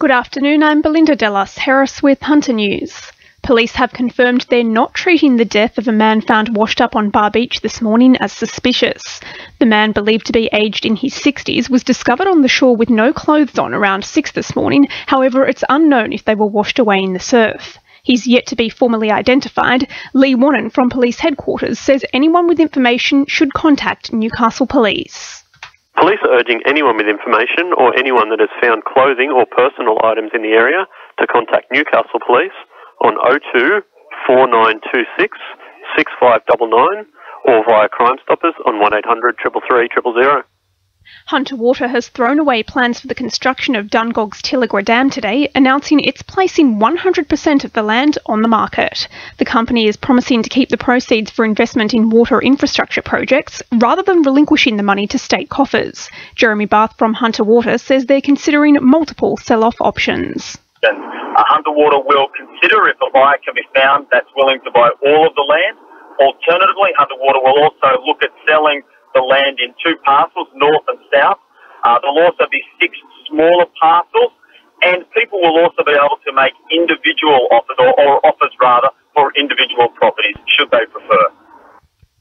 Good afternoon, I'm Belinda De Lasheras with Hunter News. Police have confirmed they're not treating the death of a man found washed up on Bar Beach this morning as suspicious. The man, believed to be aged in his 60s, was discovered on the shore with no clothes on around 6 this morning. However, it's unknown if they were washed away in the surf. He's yet to be formally identified. Lee Wannon from Police Headquarters says anyone with information should contact Newcastle Police. Police are urging anyone with information or anyone that has found clothing or personal items in the area to contact Newcastle Police on 02 4926 6599 or via Crime Stoppers on 1800 333 000. Hunter Water has thrown away plans for the construction of Dungog Stella Gordon today, announcing it's placing 100% of the land on the market. The company is promising to keep the proceeds for investment in water infrastructure projects rather than relinquishing the money to state coffers. Jeremy Barth from Hunter Water says they're considering multiple sell-off options. Hunter Water will consider if a buyer can be found that's willing to buy all of the land. Alternatively, Hunter Water will also look at selling the land in 2 parcels, north and south. There'll also be 6 smaller parcels, and people will also be able to make individual offers, or offers rather, for individual properties, should they prefer.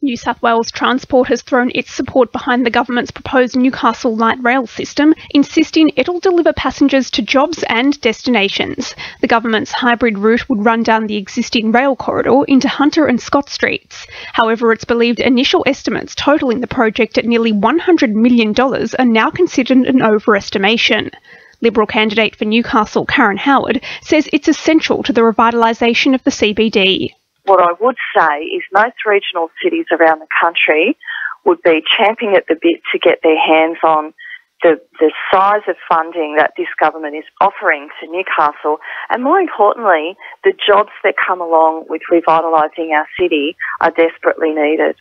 New South Wales Transport has thrown its support behind the government's proposed Newcastle light rail system, insisting it'll deliver passengers to jobs and destinations. The government's hybrid route would run down the existing rail corridor into Hunter and Scott Streets. However, it's believed initial estimates totalling the project at nearly $100 million are now considered an overestimation. Liberal candidate for Newcastle, Karen Howard, says it's essential to the revitalisation of the CBD. What I would say is most regional cities around the country would be champing at the bit to get their hands on the size of funding that this government is offering to Newcastle, and more importantly, the jobs that come along with revitalising our city are desperately needed.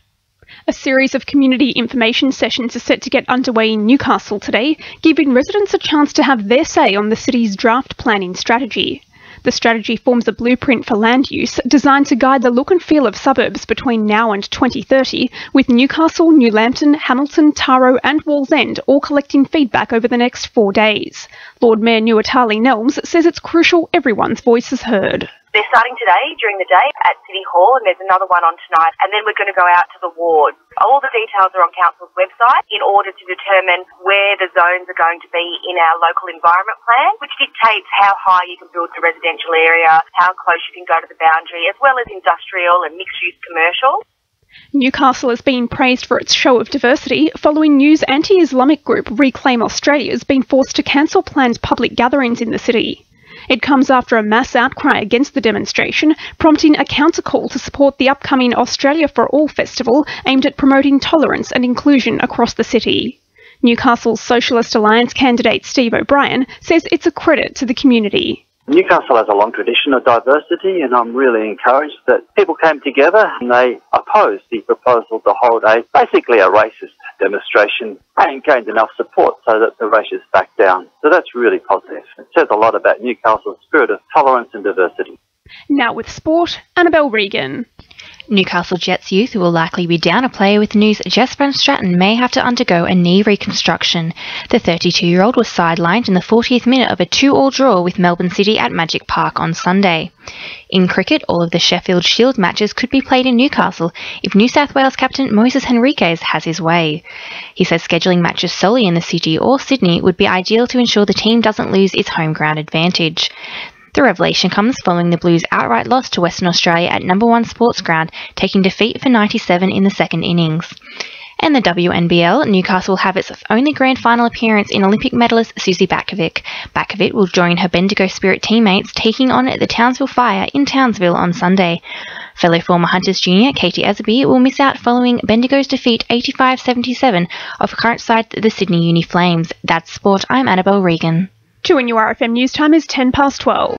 A series of community information sessions are set to get underway in Newcastle today, giving residents a chance to have their say on the city's draft planning strategy. The strategy forms a blueprint for land use designed to guide the look and feel of suburbs between now and 2030, with Newcastle, New Lambton, Hamilton, Taro and Wallsend all collecting feedback over the next 4 days. Lord Mayor Nuatali Nelms says it's crucial everyone's voice is heard. They're starting today, during the day, at City Hall, and there's another one on tonight, and then we're going to go out to the wards. All the details are on Council's website in order to determine where the zones are going to be in our local environment plan, which dictates how high you can build the residential area, how close you can go to the boundary, as well as industrial and mixed-use commercial. Newcastle has been praised for its show of diversity following news anti-Islamic group Reclaim Australia has been forced to cancel planned public gatherings in the city. It comes after a mass outcry against the demonstration, prompting a counter-call to support the upcoming Australia for All festival aimed at promoting tolerance and inclusion across the city. Newcastle's Socialist Alliance candidate Steve O'Brien says it's a credit to the community. Newcastle has a long tradition of diversity, and I'm really encouraged that people came together and they opposed the proposal to hold basically a racist demonstration and gained enough support so that the racists backed down. So that's really positive. It says a lot about Newcastle's spirit of tolerance and diversity. Now with sport, Annabelle Regan. Newcastle Jets youth who will likely be down a player with news Jesper Stratton may have to undergo a knee reconstruction. The 32-year-old was sidelined in the 40th minute of a 2-2 draw with Melbourne City at Magic Park on Sunday. In cricket, all of the Sheffield Shield matches could be played in Newcastle if New South Wales captain Moises Henriques has his way. He says scheduling matches solely in the city or Sydney would be ideal to ensure the team doesn't lose its home ground advantage. The revelation comes following the Blues' outright loss to Western Australia at No. 1 Sports Ground, taking defeat for 97 in the second innings. And the WNBL, Newcastle will have its only grand final appearance in Olympic medalist Susie Batkovic. Batkovic will join her Bendigo Spirit teammates taking on the Townsville Fire in Townsville on Sunday. Fellow former Hunters junior Katie Azaby will miss out following Bendigo's defeat 85-77 of current side the Sydney Uni Flames. That's sport. I'm Annabelle Regan. 2NURFM news time is 12:10.